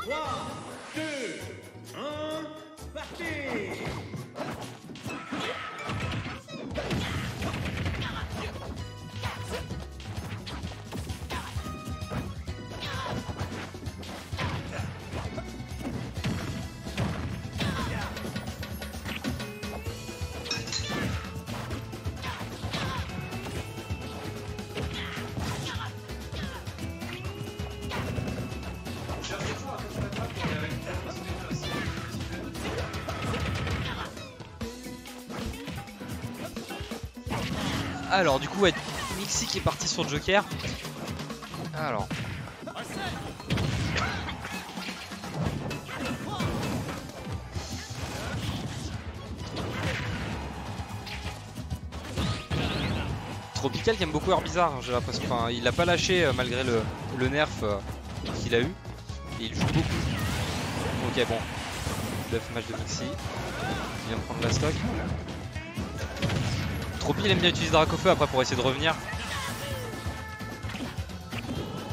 3, 2, 1, partez! Alors du coup ouais, Mixi qui est parti sur Joker. Alors Tropical qui aime beaucoup Herbizarre, j'ai l'impression. Enfin, il a pas lâché malgré le nerf qu'il a eu. Et il joue beaucoup. Ok bon. Bluff match de Mixi. Il vient de prendre la stock. Tropi il aime bien utiliser Dracofeu après pour essayer de revenir.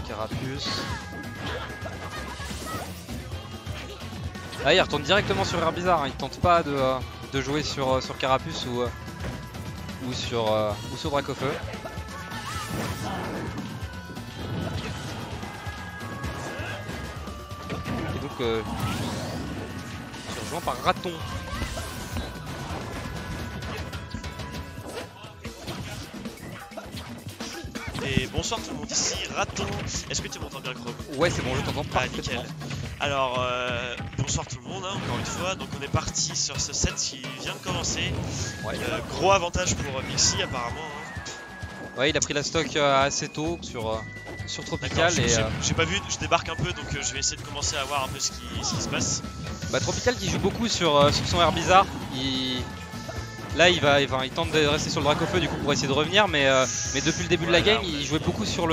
Carapuce. Ah il retourne directement sur Herbizarre, hein. Il tente pas de jouer sur Carapuce ou sur Dracofeu. Et donc rejoint par Raton. Et bonsoir tout le monde, ici Raton. Est-ce que tu m'entends bien, Chrome? Ouais c'est bon, je t'entends Ah parfaitement. nickel. Alors bonsoir tout le monde, hein, encore une fois. Donc on est parti sur ce set qui vient de commencer. Ouais. Gros avantage pour Mixi apparemment, hein. Ouais il a pris la stock assez tôt sur Tropical et j'ai pas vu, je débarque un peu donc je vais essayer de commencer à voir un peu ce qui se passe. bah, Tropical qui joue beaucoup sur son Herbizarre. Là il tente de rester sur le Dracofeu du coup pour essayer de revenir, mais depuis le début de la game il jouait beaucoup sur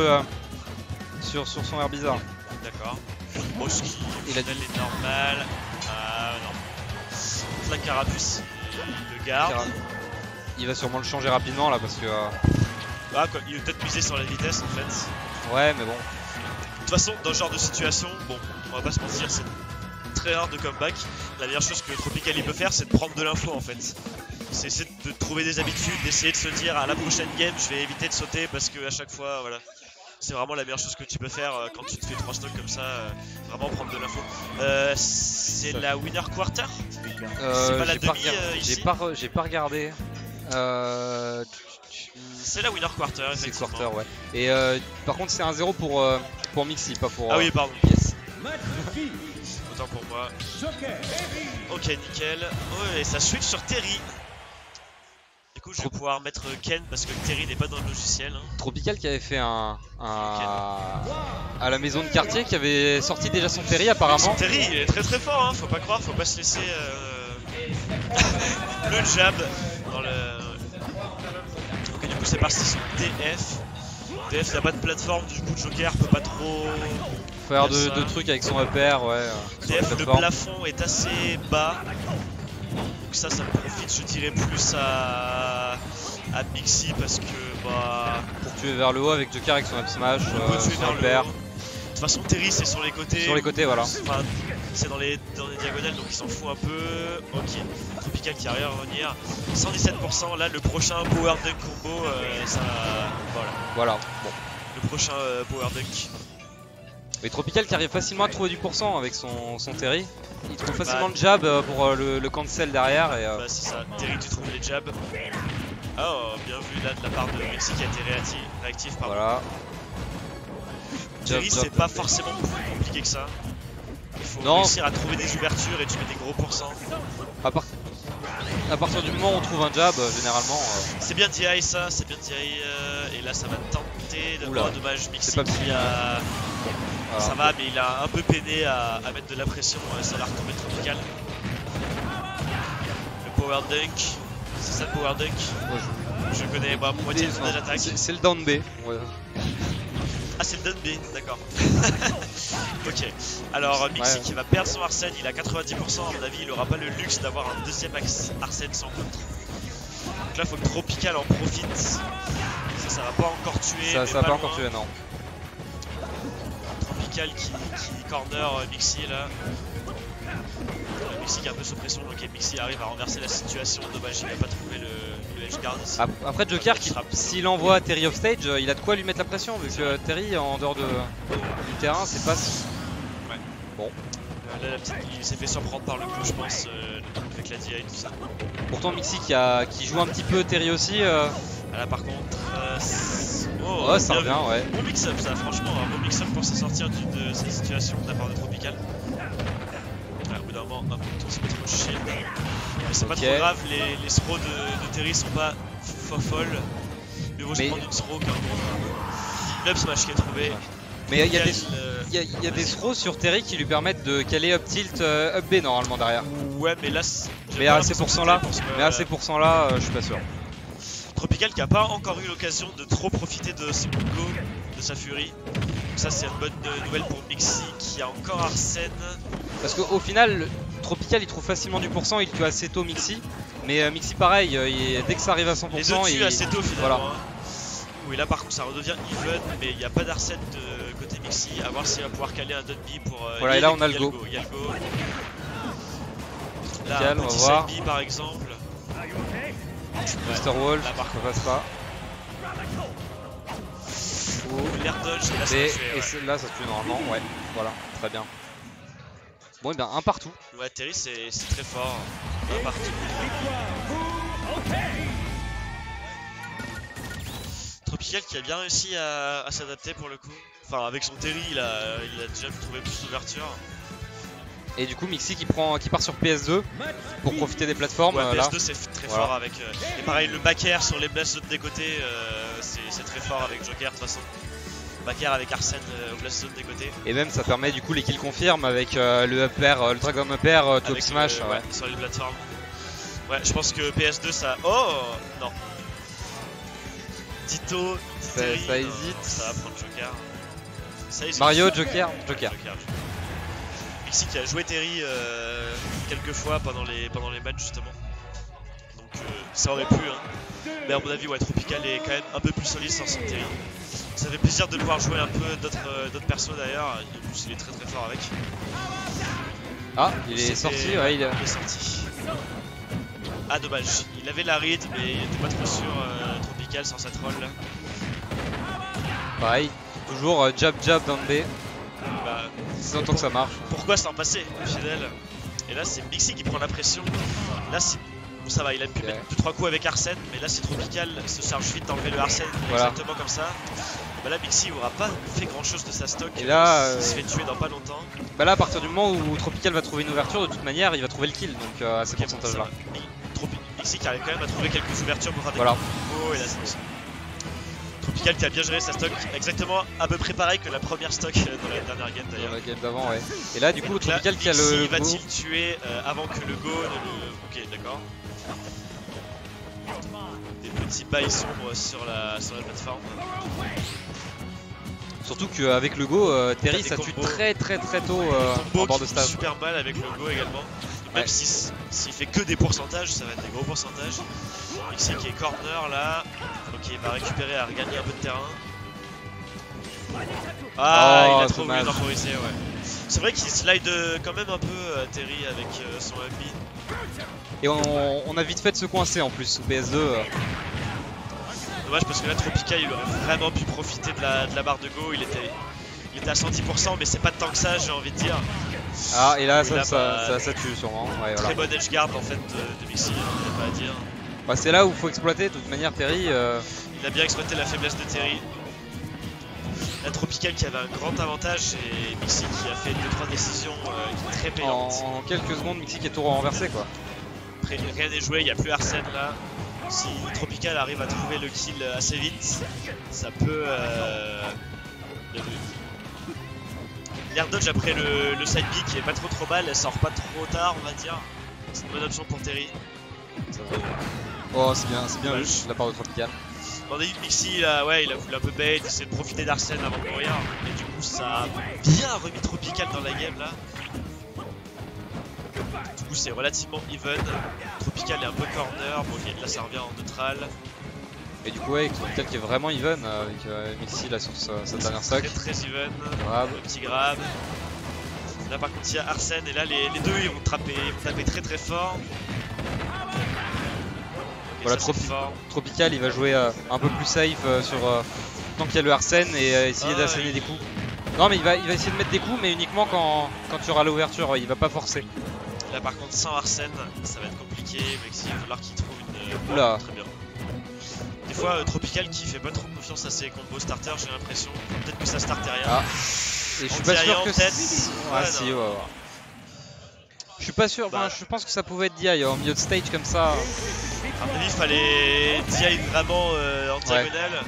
son Herbizarre. D'accord. Bon, ce qui Il a est normal. Non. La Carapuce, il le garde. Il va sûrement le changer rapidement là parce que Ah, quoi, il veut peut-être miser sur la vitesse en fait. ouais mais bon. De toute façon, dans ce genre de situation, bon, on va pas se mentir, c'est très rare de comeback. La meilleure chose que Tropical il peut faire, c'est de prendre de l'info en fait. C'est essayer de trouver des habitudes, d'essayer de se dire à la prochaine game, je vais éviter de sauter parce que à chaque fois, voilà. C'est vraiment la meilleure chose que tu peux faire quand tu te fais 3 stocks comme ça, vraiment prendre de l'info. C'est la winner quarter. C'est pas la demi ici. J'ai pas regardé. C'est la winner quarter, C'est effectivement. quarter ouais. Et par contre c'est 1-0 pour Mixi, pas pour. Ah oui pardon. Yes. Autant pour moi. Joker. Ok nickel. Ouais, et ça switch sur Terry. Du coup je vais pouvoir mettre Ken parce que Terry n'est pas dans le logiciel, hein. Tropical qui avait fait à la maison de quartier, qui avait sorti déjà son Terry apparemment. Son Terry il est très très fort, hein. Faut pas croire, faut pas se laisser le jab dans le... Ok du coup c'est parti sur DF. DF il a pas de plateforme, du coup Joker peut pas trop Faire de trucs avec son repère, ouais. DF le plafond est assez bas. Donc ça profite je dirais plus à Mixi parce que bah... Pour tuer vers le haut avec Joker avec son up smash, tuer son vers repère. le haut. De toute façon Terry c'est sur les côtés. Sur les côtés voilà. Enfin, c'est dans les diagonales donc il s'en fout un peu. Ok, Tropical qui arrive à revenir. 117%, là le prochain Power Dunk combo, ça... Voilà. Bon. Le prochain Power Dunk. Mais Tropical qui arrive facilement à trouver du pourcent avec son Terry. Il trouve facilement le jab pour le cancel derrière et Bah c'est ça, Terry tu trouves les jabs. Oh bien vu là de la part de Mixi qui a été réactif pardon. voilà. Terry c'est pas forcément plus compliqué que ça. Il faut réussir à trouver des ouvertures et tu mets des gros pourcents. À partir du moment où on trouve un jab, généralement... C'est bien DI ça, c'est bien DI et là ça va tenter de... Oula, oh, dommage, Mixi pas qui a... Voilà. Ça va mais il a un peu peiné à mettre de la pression, ça va retomber Tropical. Le Power Dunk, c'est ça le Power Dunk? Ouais, je connais, bah, moitié de l'attaque. C'est le down B. Ouais. Ah c'est le down B, d'accord. Ok, alors Mixi qui va perdre son Arsène, il a 90%, à mon avis il aura pas le luxe d'avoir un deuxième Arsène sans contre. Donc là faut que Tropical en profite. Ça va pas encore tuer. Ça va pas encore tuer non. Tropical qui corner Mixi là. Mixi qui est un peu sous pression, donc Mixi arrive à renverser la situation. Dommage, il n'a pas trouvé le edge guard ici. Après Joker, s'il envoie Terry off stage, il a de quoi lui mettre la pression, vu que Terry en dehors du terrain, c'est pas. Ouais. Bon. Là, il s'est fait surprendre par le coup, je pense, avec la DI et tout ça. Pourtant Mixi qui joue un petit peu Terry aussi. Là par contre, oh, ça revient, ouais. Bon mix-up ça, franchement, un bon mix-up pour se sortir de cette situation de la part de Tropical. Au bout d'un moment, un peu de tour, c'est pas trop shield. Mais c'est pas trop grave, les throws de Terry sont pas folles. Mais vaut se prendre une throw qu'un bon up smash qui est trouvé. Mais il y a des throws sur Terry qui lui permettent de caler up tilt, up B normalement derrière. Ouais, mais là, mais à ces pourcents-là, je suis pas sûr. Tropical qui a pas encore eu l'occasion de trop profiter de son go, de sa furie. Donc ça c'est une bonne nouvelle pour Mixi qui a encore Arsène. Parce qu'au final, Tropical il trouve facilement du pourcent, il tue assez tôt Mixi. Mais Mixi pareil, dès que ça arrive à 100%, les deux tuent assez tôt finalement. Voilà. Oui, là par contre ça redevient even, mais il n'y a pas d'Arsène de côté Mixi. À voir s'il va pouvoir caler un Dunby pour. Voilà, et là on a le go. Il y a le go. Là, Nickel, un petit Selby par exemple. Booster Wall, ça passe pas. L'air dodge, et là ça tue, là ça tue normalement, ouais, voilà, très bien. Bon, et bien un partout. Ouais, Terry c'est très fort. Un partout. Tropical qui a bien réussi à s'adapter pour le coup. Enfin, avec son Terry, il a déjà trouvé plus d'ouverture. Et du coup Mixi qui part sur PS2 pour profiter des plateformes. Ouais, là. PS2 c'est très fort avec. Et pareil, le back air sur les blast zone des côtés, c'est très fort avec Joker de toute façon. Back air avec Arsène au blast zone des côtés. Et même ça permet du coup les kills confirme avec le up air, le dragon up air, top smash. Ouais, sur les plateformes. Ouais, je pense que PS2 ça. Oh non. Ditto, ça hésite. Ça va prendre Joker. Ça hésite. Mario, Joker. Mixi qui a joué Terry quelques fois pendant les matchs justement. Donc ça aurait pu hein. Mais à mon avis ouais, Tropical est quand même un peu plus solide sans son Terry. Ça fait plaisir de le voir jouer un peu d'autres persos d'ailleurs. En plus il est très très fort avec. Ah il est sorti, ouais il est sorti. Ah dommage, il avait la read mais il était pas trop sûr Tropical sans sa troll là. Pareil, toujours jab down B. Bah, c'est longtemps que ça marche. Pourquoi s'en passer fidèle? Et là c'est Mixi qui prend la pression. Là c'est. Bon ça va, il a pu mettre 2-3 coups avec Arsène, mais là c'est Tropical, se charge vite d'enlever le Arsène exactement comme ça. Bah là Mixi aura pas fait grand chose de sa stock. Et là il se fait tuer dans pas longtemps. Bah là à partir du moment où Tropical va trouver une ouverture, de toute manière il va trouver le kill, donc à ces pourcentages là. Mixi qui arrive quand même à trouver quelques ouvertures pour faire des combos, et là c'est Tropical qui a bien géré sa stock, exactement à peu près pareil que la première stock dans la dernière game d'ailleurs. Dans la game d'avant, ouais. Et là, du coup, Tropical là, qui a le. Va-t-il tuer avant que le go ne le. Ok, d'accord. Des petits bails sombres sur la plateforme. Surtout qu'avec le go, Terry ça tue très tôt en bord de stage. Super mal avec le go également. Même s'il fait que des pourcentages, ça va être des gros pourcentages. Mixi qui est corner là, donc il va récupérer à regagner un peu de terrain. Ah, il a trop voulu temporiser, ouais. C'est vrai qu'il slide quand même un peu Terry avec son up. Et on a vite fait de se coincer en plus sous PS2. Dommage parce que là Tropical il aurait vraiment pu profiter de la barre de go, il était à 110% mais c'est pas tant que ça j'ai envie de dire. Ah et là ça tue sûrement. Ouais, très bon edge guard en fait de Mixi, il n'y a pas à dire. Bah, c'est là où il faut exploiter de toute manière Terry. Il a bien exploité la faiblesse de Terry. La Tropical qui avait un grand avantage et Mixi qui a fait 2-3 décisions très payantes. En quelques secondes Mixi qui est tout renversé quoi. Après rien n'est joué, il n'y a plus Arsène là. Si Tropical arrive à trouver le kill assez vite, ça peut... L'air dodge après le side B qui est pas trop mal, elle sort pas trop tard on va dire. C'est une bonne option pour Terry. Oh c'est bien vu de la part de Tropical. On a dit que Mixi ouais, il a voulu un peu bait, il essaie de profiter d'Arsène avant de mourir. Et du coup ça a bien remis Tropical dans la game là. Du coup c'est relativement even. Tropical est un peu corner, bon là ça revient en neutral. Et du coup, ouais, Tropical qui est vraiment even avec Mexi là sur sa dernière stock. Très even. Grab. Le petit grab. Là par contre il y a Arsène et là les deux ils vont taper très très fort. Voilà, Tropical il va jouer un peu plus safe tant qu'il y a le Arsène et essayer d'asséner des coups. Non mais il va essayer de mettre des coups mais uniquement quand tu auras l'ouverture, il va pas forcer. Là par contre sans Arsène ça va être compliqué, Mexi il va falloir qu'il trouve une Oula. très bien. Des fois Tropical qui fait pas trop confiance à ses combos starter, j'ai l'impression. Peut-être que ça start derrière. Ah. Et je suis pas sûr que c'est. si, ouais. Je suis pas sûr, je pense que ça pouvait être DI en milieu de stage comme ça. À mon avis il fallait DI vraiment en diagonale.